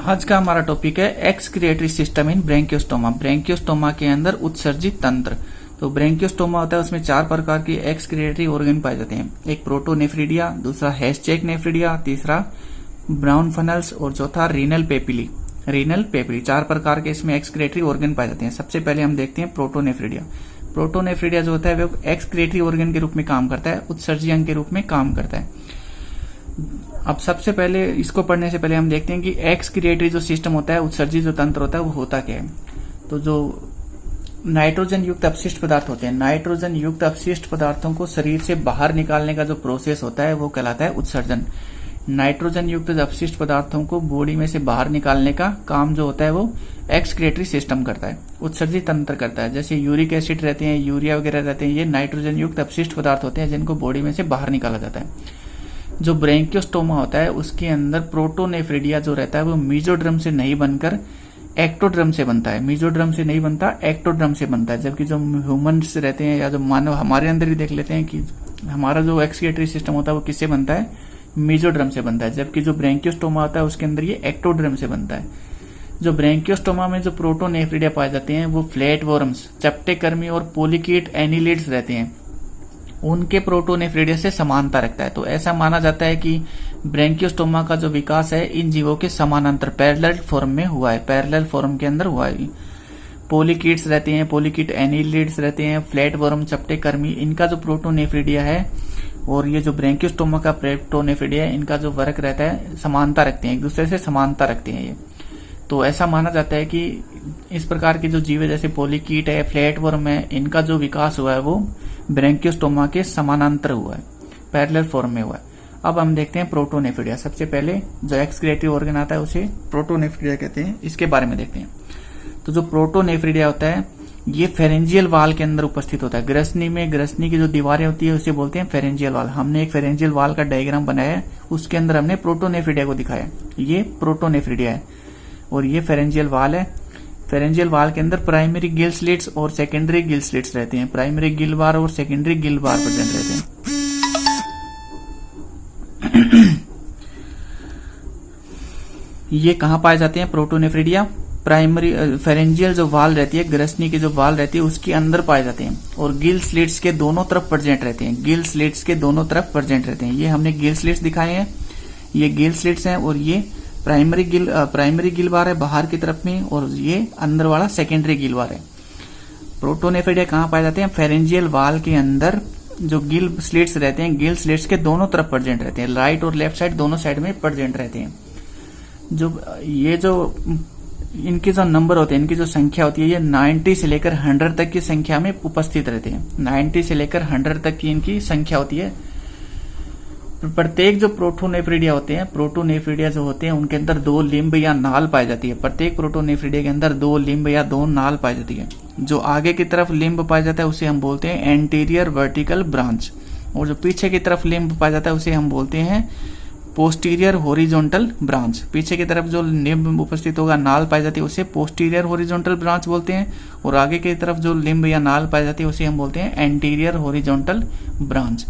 आज का हमारा टॉपिक है excretory system in Branchiostoma. Branchiostoma के अंदर उत्सर्जित तंत्र। तो ब्रैंकियोस्टोमा होता है, उसमें 4 प्रकार के एक्सक्रिएटरी ऑर्गन पाए जाते हैं। एक प्रोटोनेफ्रिडिया, दूसरा हैशचेक नेफ्रिडिया, तीसरा ब्राउन फनल्स और चौथा रीनल पेपिली। 4 प्रकार के इसमें एक्सक्रिएटरी ऑर्गन पाए जाते हैं। सबसे पहले हम देखते हैं प्रोटोनेफ्रिडिया। प्रोटोनेफ्रिडिया जो होता है वो एक्सक्रिएटरी ऑर्गन के रूप में काम करता है, उत्सर्जी अंग के रूप में काम करता है। अब सबसे पहले इसको पढ़ने से पहले हम देखते हैं कि एक्सक्रिएटरी जो सिस्टम होता है, उत्सर्जी जो तंत्र होता है वो होता क्या है। तो जो नाइट्रोजन युक्त अपशिष्ट पदार्थ होते हैं, नाइट्रोजन युक्त अपशिष्ट पदार्थों को शरीर से बाहर निकालने का जो प्रोसेस होता है वो कहलाता है उत्सर्जन। नाइट्रोजन युक्त अपशिष्ट पदार्थों को बॉडी में से बाहर निकालने का काम जो होता है वो एक्सक्रिएटरी सिस्टम करता है, उत्सर्जी तंत्र करता है। जैसे यूरिक एसिड रहते हैं, यूरिया वगैरह रहते हैं, ये नाइट्रोजन युक्त अपशिष्ट पदार्थ होते हैं जिनको बॉडी में से बाहर निकाला जाता है। जो ब्रैंकियोस्टोमा होता है उसके अंदर प्रोटोनेफ्रिडिया जो रहता है वो मीजोड्रम से नहीं बनकर एक्टोड्रम से बनता है। मीजोड्रम से नहीं बनता, एक्टोड्रम से बनता है। जबकि जो ह्यूमन्स रहते हैं या जो मानव, हमारे अंदर ही देख लेते हैं कि हमारा जो एक्सक्रिएटरी सिस्टम होता है वो किससे बनता है, मीजोड्रम से बनता है। जबकि जो ब्रैंकियोस्टोमा होता है उसके अंदर ये एक्टोड्रम से बनता है। जो ब्रैंकियोस्टोमा में जो प्रोटोनेफ्रिडिया पाए जाते हैं वो फ्लैट वॉर्म्स, चपटेकर्मी और पोलिकीट एनिलिड्स रहते हैं, उनके प्रोटोनेफ्रिडिया से समानता रखता है। तो ऐसा माना जाता है कि ब्रैंकियोस्टोमा का जो विकास है इन जीवों के समानांतर पैरेलल फॉर्म में हुआ है, पैरेलल फॉर्म के अंदर हुआ है। पोलिकीट्स रहते हैं, पोलिकीट एनिलिड्स रहते हैं, फ्लैट वर्म, चपटेकर्मी, इनका जो प्रोटोनेफ्रिडिया है और ये जो ब्रैंकियोस्टोमा का प्रोटोनेफ्रिडिया है, इनका जो वर्क रहता है समानता रखते हैं, एक दूसरे से समानता रखते हैं ये। तो ऐसा माना जाता है कि इस प्रकार के जो जीव है जैसे पोलिकीट है, फ्लैट वर्म है, इनका जो विकास हुआ है वो ब्रैंकियोस्टोमा के समानांतर हुआ है, पैरेलल फॉर्म में हुआ है। अब हम देखते हैं प्रोटोनेफ्रिडिया। सबसे पहले जो एक्सक्रिएटरी ऑर्गन आता है उसे प्रोटोनेफ्रिडिया कहते हैं, इसके बारे में देखते हैं। तो जो प्रोटोनेफ्रिडिया होता है ये फेरेंजियल वाल के अंदर उपस्थित होता है। ग्रसनी की जो दीवारें होती है उसे बोलते हैं फेरेंजियल वाल। हमने एक फेरेंजियल वाल का डायग्राम बनाया है, उसके अंदर हमने प्रोटोनेफ्रिडिया को दिखाया। ये प्रोटोनेफ्रिडिया है और ये फेरेंजियल वाल है। फेरेंजियल वाल के अंदर प्राइमरी गिल स्लिट्स और सेकेंडरी गिल स्लिट्स रहते हैं। प्राइमरी गिल बार और सेकेंडरी गिल बार प्रेजेंट रहते हैं। ये कहाँ पाए जाते हैं प्रोटोनेफ्रिडिया? प्राइमरी फेरेंजियल जो वाल रहती है, ग्रसनी की जो वाल रहती है उसके अंदर पाए जाते हैं और गिल स्लिट्स के दोनों तरफ प्रेजेंट रहते हैं। गिल स्लिट्स के दोनों तरफ प्रेजेंट रहते हैं। ये हमने गिल स्लिट्स दिखाए हैं, ये गिल स्लिट्स हैं और ये प्राइमरी गिल बार है बाहर की तरफ में और ये अंदर वाला सेकेंडरी गिल बार है। प्रोटोनेफ्रिडिया कहाँ पाए जाते हैं? फेरेंजियल वाल के अंदर जो गिल स्लिट्स रहते हैं, गिल स्लिट्स के दोनों तरफ प्रेजेंट रहते हैं, राइट और लेफ्ट साइड दोनों साइड में प्रेजेंट रहते हैं। जो इनके जो नंबर होते हैं, इनकी जो संख्या होती है, ये 90 से लेकर 100 तक की संख्या में उपस्थित रहते हैं। 90 से लेकर 100 तक की इनकी संख्या होती है। प्रत्येक जो प्रोटोनेफ्रिडिया होते हैं, प्रोटोनेफ्रिडिया जो होते हैं उनके अंदर 2 लिम्ब या नाल पाई जाती है। प्रत्येक प्रोटोनेफ्रिडिया के अंदर 2 लिम्ब या 2 नाल पाई जाती है। जो आगे की तरफ लिम्ब पाया जाता है उसे हम बोलते हैं एंटीरियर वर्टिकल ब्रांच, और जो पीछे की तरफ लिम्ब पाया जाता है उसे हम बोलते हैं पोस्टीरियर हॉरिजॉन्टल ब्रांच। पीछे की तरफ जो लिम्ब उपस्थित होगा, नाल पाई जाती है, उसे पोस्टीरियर हॉरिजॉन्टल ब्रांच बोलते हैं, और आगे की तरफ जो लिम्ब या नाल पाई जाती है उसे हम बोलते हैं एंटीरियर हॉरिजॉन्टल ब्रांच।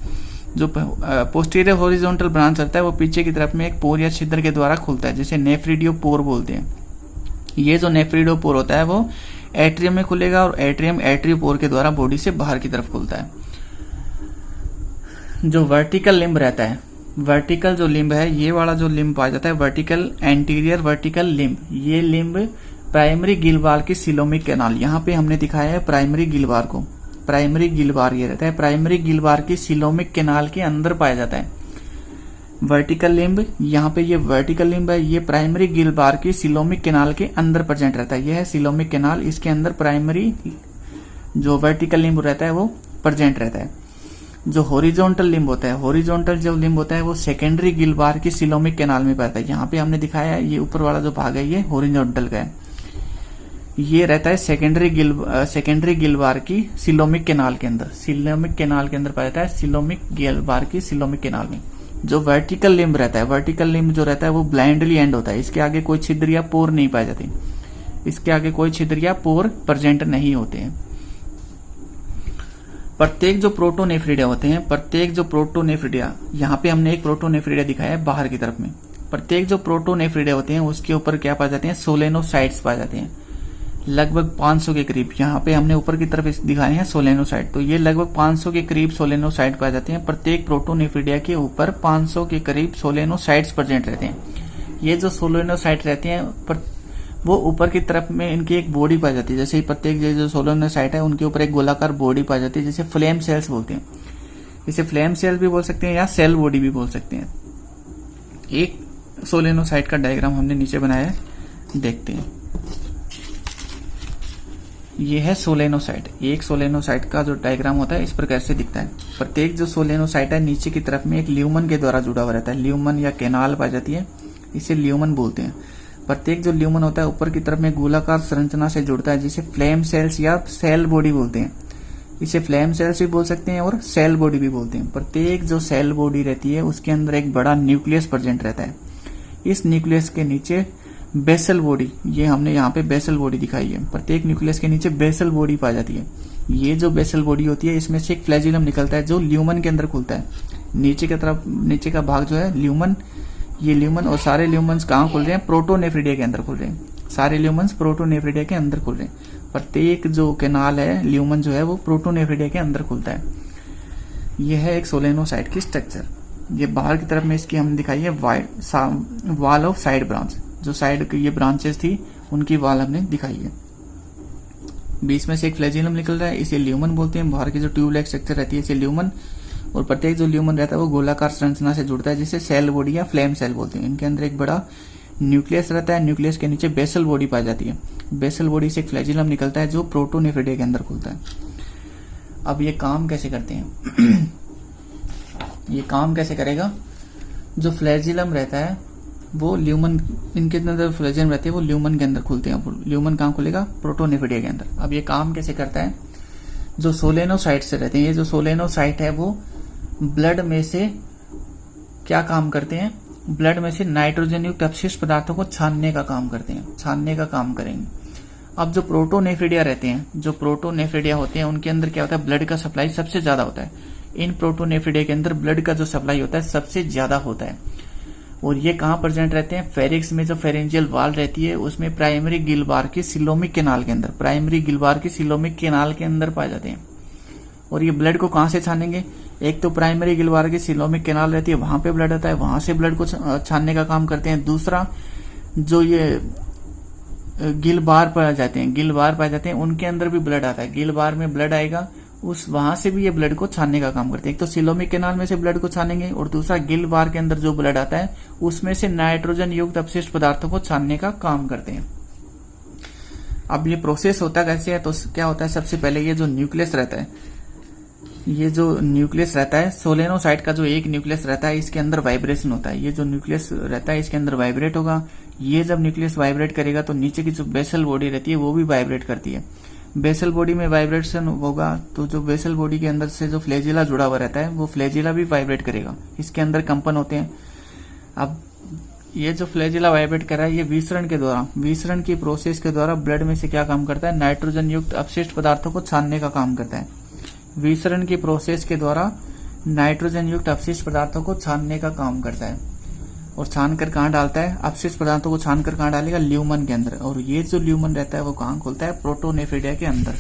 जो पोस्टीरियर हॉरिजॉन्टल ब्रांच रहता है वो पीछे की तरफ में एक पोर या छिद्र के द्वारा खुलता है, जिसे नेफ्रिडियोपोर बोलते हैं। ये जो नेफ्रिडियोपोर होता है वो एट्रियम में खुलेगा और एट्रियम एट्रियोपोर के द्वारा बॉडी से बाहर की तरफ खुलता है। जो वर्टिकल लिम्ब रहता है, वर्टिकल जो लिम्ब है, ये वाला जो लिम्ब पाया जाता है वर्टिकल, एंटीरियर वर्टिकल लिम्ब, ये लिम्ब प्राइमरी गिल बार की सिलोमिक कैनाल, यहाँ पे हमने दिखाया है प्राइमरी गिल बार को, प्राइमरी गिल बार ये रहता है, प्राइमरी गिल बार की सिलोमिक कैनाल के अंदर पाया जाता है वर्टिकल लिम्ब। यहाँ पे ये वर्टिकल लिम्ब है, ये प्राइमरी गिल बार की सिलोमिक कैनाल के अंदर प्रेजेंट रहता है। यह है सिलोमिक कैनाल, इसके अंदर प्राइमरी जो वर्टिकल लिम्ब रहता है वो प्रेजेंट रहता है। जो हॉरिजॉन्टल लिम्ब होता है, हॉरिजॉन्टल जो लिम्ब होता है वो सेकेंडरी गिल बार की सिलोमिक कैनाल में पाता है। यहाँ पे हमने दिखाया है, ये ऊपर वाला जो भाग है ये हॉरिजॉन्टल का है, ये रहता है सेकेंडरी गिल बार की सिलोमिक कैनाल के अंदर, सिलोमिक कैनाल के अंदर पाया जाता है, सिलोमिक गिल बार की सिलोमिक कैनाल में। जो वर्टिकल लिम्ब रहता है, वर्टिकल लिम्ब जो रहता है वो ब्लाइंडली एंड होता है, इसके आगे कोई छिद्र या पोर नहीं पाए जाते, इसके आगे कोई छिद्र या पोर प्रेजेंट नहीं होते हैं। प्रत्येक जो प्रोटोनेफ्रिडिया होते हैं, प्रत्येक जो प्रोटोनेफ्रिडिया, यहाँ पे हमने एक प्रोटोनेफ्रिडिया दिखाया है बाहर की तरफ में, प्रत्येक जो प्रोटोनेफ्रिडिया होते हैं उसके ऊपर क्या पाए जाते हैं, सोलेनोसाइट्स पाए जाते हैं, लगभग 500 के करीब। यहाँ पे हमने ऊपर की तरफ दिखाए हैं सोलेनोसाइट, तो ये लगभग 500 के करीब सोलेनोसाइट पाए जाते हैं। प्रत्येक प्रोटोनेफ्रिडिया के ऊपर 500 के करीब सोलेनोसाइट्स प्रेजेंट रहते हैं। ये जो सोलेनोसाइट रहते हैं वो ऊपर की तरफ में इनकी एक बॉडी पाई जाती है। जैसे प्रत्येक जो सोलेनोसाइट है उनके ऊपर एक गोलाकार बॉडी पाई जाती है, जिसे फ्लेम सेल्स बोलते हैं। इसे फ्लेम सेल भी बोल सकते हैं या सेल बॉडी भी बोल सकते हैं। एक सोलेनोसाइट का डायग्राम हमने नीचे बनाया है, देखते हैं। ये है सोलेनोसाइट। एक सोलेनोसाइट का जो डायग्राम होता है इस प्रकार से दिखता है। प्रत्येक जो सोलेनोसाइट है नीचे की तरफ में एक ल्यूमन के द्वारा जुड़ा हुआ रहता है, ल्यूमन या कैनाल पाई जाती है, इसे ल्यूमन बोलते हैं। प्रत्येक जो ल्यूमन होता है ऊपर की तरफ में गोलाकार संरचना से जुड़ता है, जिसे फ्लेम सेल्स या सेल बॉडी बोलते हैं। इसे फ्लेम सेल्स भी बोल सकते हैं और सेल बॉडी भी बोलते हैं। प्रत्येक जो सेल बॉडी रहती है उसके अंदर एक बड़ा न्यूक्लियस प्रेजेंट रहता है। इस न्यूक्लियस के नीचे बेसल बॉडी, ये हमने यहाँ पे बेसल बॉडी दिखाई है। प्रत्येक न्यूक्लियस के नीचे बेसल बॉडी पाई जाती है। ये जो बेसल बॉडी होती है इसमें से एक फ्लैजिलम निकलता है जो ल्यूमन के अंदर खुलता है। नीचे की तरफ नीचे का भाग जो है ल्यूमन, ये ल्यूमन और सारे ल्यूमन्स कहाँ खुल रहे हैं, प्रोटोनेफ्रिडिया के अंदर खुल रहे हैं। सारे ल्यूमन्स प्रोटोनेफ्रिडिया के अंदर खुल रहे हैं। प्रत्येक जो कैनाल है ल्यूमन जो है वो प्रोटोनेफ्रिडिया के अंदर खुलता है। यह है एक सोलेनोसाइट की स्ट्रक्चर। ये बाहर की तरफ में इसकी हमने दिखाई है वॉल ऑफ साइड ब्रांच, जो साइड की ये ब्रांचेस थी उनकी वॉल हमने दिखाई है। बीच में से एक फ्लैजिलम निकल रहा है, इसे ल्यूमन बोलते हैं। बाहर की जो ट्यूब लाइक स्ट्रक्चर रहती है इसे ल्यूमन, और प्रत्येक जो ल्यूमन रहता है वो गोलाकार संरचना से जुड़ता है, जिसे सेल बॉडी या फ्लेम सेल बोलते हैं। इनके अंदर एक बड़ा न्यूक्लियस रहता है, न्यूक्लियस के नीचे बेसल बॉडी पाई जाती है। बेसल बॉडी से एक फ्लैजिलम निकलता है जो प्रोटोनेफ्रिडिया के अंदर खुलता है। अब ये काम कैसे करते हैं ये काम कैसे करेगा, जो फ्लैजिलम रहता है वो ल्यूमन, इनके अंदर फ्लैजिलम रहते हैं वो ल्यूमन के अंदर खुलते हैं। ल्यूमन कहाँ खुलेगा, प्रोटोनेफ्रिडिया के अंदर। अब ये काम कैसे करता है, जो सोलेनोसाइट से रहते हैं, ये जो सोलेनोसाइट है वो ब्लड में से क्या काम करते हैं, ब्लड में से नाइट्रोजन युक्त अपशिष्ट पदार्थों को छानने का काम करते हैं, छानने का काम करेंगे। अब जो प्रोटोनेफ्रिडिया रहते हैं, जो प्रोटोनेफ्रिडिया होते हैं उनके अंदर क्या होता है, ब्लड का सप्लाई सबसे ज्यादा होता है। इन प्रोटोनेफ्रिडिया के अंदर ब्लड का जो सप्लाई होता है सबसे ज्यादा होता है। और ये कहाँ प्रेजेंट रहते हैं, फेरिक्स में जो फेरेंजियल वाल रहती है उसमें प्राइमरी गिलबार की सिलोमिक कैनाल के अंदर, प्राइमरी गिलबार की सिलोमिक कैनाल के अंदर पाए जाते हैं। और ये ब्लड को कहाँ से छानेंगे, एक तो प्राइमरी गिलबार की सिलोमिक कैनाल रहती है, वहां पे ब्लड आता है, वहां से ब्लड को छानने का काम करते हैं। दूसरा जो ये गिलबार पाए जाते हैं, गिलबार पाए जाते हैं उनके अंदर भी ब्लड आता है। गिलबार में ब्लड आएगा, उस वहां से भी ये ब्लड को छानने का काम करते हैं। एक तो सिलोमिक कैनाल में से ब्लड को छानेंगे और दूसरा गिलबार के अंदर जो ब्लड आता है उसमें से नाइट्रोजन युक्त अपशिष्ट पदार्थों को छानने का काम करते हैं। अब ये प्रोसेस होता कैसे है, तो क्या होता है, सबसे पहले ये जो न्यूक्लियस रहता है, ये जो न्यूक्लियस रहता है सोलेनोसाइट का, जो एक न्यूक्लियस रहता है इसके अंदर वाइब्रेशन होता है। ये जो न्यूक्लियस रहता है इसके अंदर वाइब्रेट होगा। ये जब न्यूक्लियस वाइब्रेट करेगा तो नीचे की जो बेसल बॉडी रहती है वो भी वाइब्रेट करती है। बेसल बॉडी में वाइब्रेशन होगा तो जो बेसल बॉडी के अंदर से जो फ्लैजिला जुड़ा हुआ रहता है वो फ्लैजिला भी वाइब्रेट करेगा, इसके अंदर कंपन होते हैं। अब ये जो फ्लैजिला वाइब्रेट कर रहा है ये विसरण के द्वारा, विसरण की प्रोसेस के द्वारा ब्लड में से क्या काम करता है, नाइट्रोजन युक्त अपशिष्ट पदार्थों को छानने का काम करता है। विसरण की प्रोसेस के द्वारा नाइट्रोजन युक्त अपशिष्ट पदार्थों को छानने का काम करता है। और छान कर कहाँ डालता है, अपशिष्ट पदार्थों को छान कर कहाँ डालेगा, ल्यूमन के अंदर। और ये जो ल्यूमन रहता है वो कहाँ खुलता है, प्रोटोनेफ्रिडिया के अंदर,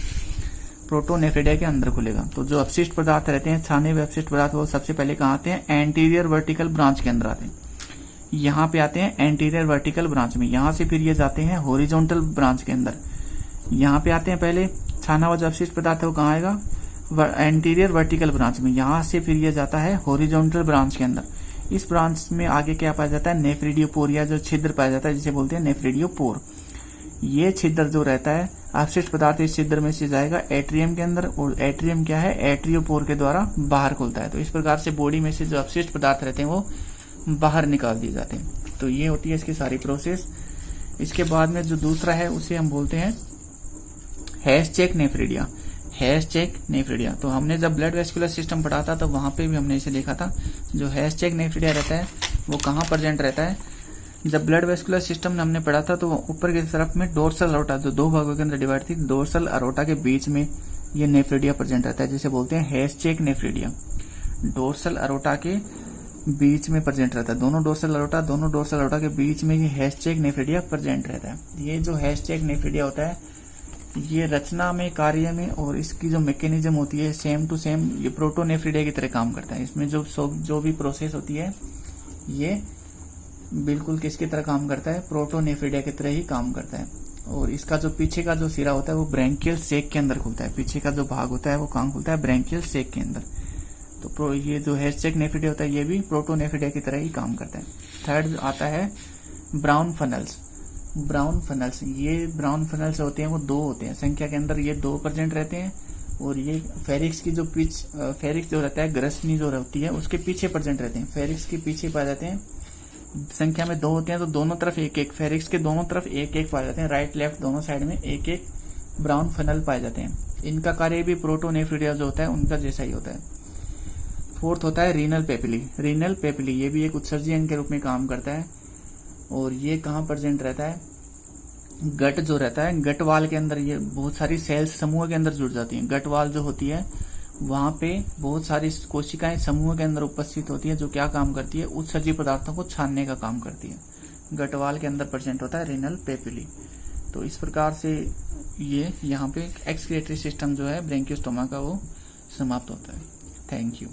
प्रोटोनेफ्रिडिया के अंदर खुलेगा। तो जो अपशिष्ट पदार्थ रहते हैं, छाने हुए अपशिष्ट पदार्थ, वो सबसे पहले कहाँ आते हैं, एंटीरियर वर्टिकल ब्रांच के अंदर आते हैं। यहाँ पे आते हैं एंटीरियर वर्टिकल ब्रांच में, यहाँ से फिर ये जाते हैं हॉरिजॉन्टल ब्रांच के अंदर। यहाँ पे आते हैं पहले छाना हुआ जो अपशिष्ट पदार्थ है वो कहाँ आएगा, एंटीरियर वर्टिकल ब्रांच में। यहाँ से फिर ये जाता है हॉरिजॉन्टल ब्रांच के अंदर। इस ब्रांच में आगे क्या पाया जाता है, नेफ्रिडियोपोर, या जो छिद्र पाया जाता है जिसे बोलते हैं नेफ्रिडियोपोर। ये छिद्र जो रहता है, अपशिष्ट पदार्थ इस छिद्र में से जाएगा एट्रियम के अंदर, और एट्रियम क्या है, एट्रियोपोर के द्वारा बाहर खुलता है। तो इस प्रकार से बॉडी में से जो अपशिष्ट पदार्थ रहते हैं वो बाहर निकाल दिए जाते हैं। तो ये होती है इसकी सारी प्रोसेस। इसके बाद में जो दूसरा है उसे हम बोलते हैं हैश-चेक नेफ्रिडिया, हैश-चेक नेफ्रिडिया। तो हमने जब ब्लड वेस्कुलर सिस्टम पढ़ा था तो वहां पे भी हमने इसे देखा था। जो हैश-चेक नेफ्रिडिया रहता है वो कहाँ प्रेजेंट रहता है, जब ब्लड वेस्कुलर सिस्टम हमने पढ़ा था तो ऊपर की तरफ में डोर्सल अरोटा, जो दो भागों के अंदर डिवाइड थी, डोर्सल अरोटा के बीच में ये नेफ्रिडिया प्रेजेंट रहता है, जिसे बोलते हैं हैश-चेक नेफ्रिडिया। डोर्सल अरोटा के बीच में प्रेजेंट रहता है। दोनों डोर्सल अरोटा के बीच में ये हैशटैग नेफ्रिडिया प्रेजेंट रहता है। ये जो हैशटैग नेफ्रिडिया होता है ये रचना में, कार्य में और इसकी जो मैकेनिज्म होती है सेम टू सेम ये प्रोटोनेफ्रिडिया की तरह काम करता है। इसमें जो भी प्रोसेस होती है ये बिल्कुल किसकी तरह काम करता है, प्रोटोनेफ्रिडिया की तरह ही काम करता है। और इसका जो पीछे का जो सिरा होता है वो ब्रैंकियल सेक के अंदर खुलता है। पीछे का जो भाग होता है वो कहाँ खुलता है, ब्रैंकियल सेक के अंदर। तो ये जो हैशटैग नेफ्रिडिया होता है ये भी प्रोटोनेफ्रिडिया की तरह ही काम करता है। थर्ड आता है ब्राउन फनल्स। ब्राउन फनल्स, ये ब्राउन फनल्स होते हैं वो दो होते हैं, संख्या के अंदर ये 2 प्रेजेंट रहते हैं। और ये फेरिक्स की जो फेरिक्स जो रहता है, ग्रसनी जो होती है उसके पीछे प्रेजेंट रहते हैं। फेरिक्स के पीछे पाए जाते हैं, संख्या में 2 होते हैं तो दोनों तरफ एक एक, फेरिक्स के दोनों तरफ एक एक पाए जाते हैं। राइट लेफ्ट दोनों साइड में एक एक ब्राउन फनल पाए जाते हैं। इनका कार्य भी प्रोटोनेफ्रिडिया जो होता है उनका जैसा ही होता है। फोर्थ होता है रीनल पेपिली। रीनल पेपिली ये भी एक उत्सर्जी अंग के रूप में काम करता है। और ये कहाँ प्रेजेंट रहता है, गट जो रहता है, गट वाल के अंदर ये बहुत सारी सेल्स समूह के अंदर जुड़ जाती हैं। गट वाल जो होती है वहां पे बहुत सारी कोशिकाएं समूह के अंदर उपस्थित होती है जो क्या काम करती है, उत्सर्जी पदार्थों को छानने का काम करती है। गट वाल के अंदर प्रेजेंट होता है रीनल पेपिली। तो इस प्रकार से ये यहाँ पे एक्सक्रीटरी सिस्टम जो है ब्रैंकियोस्टोमा का वो समाप्त होता है। Thank you.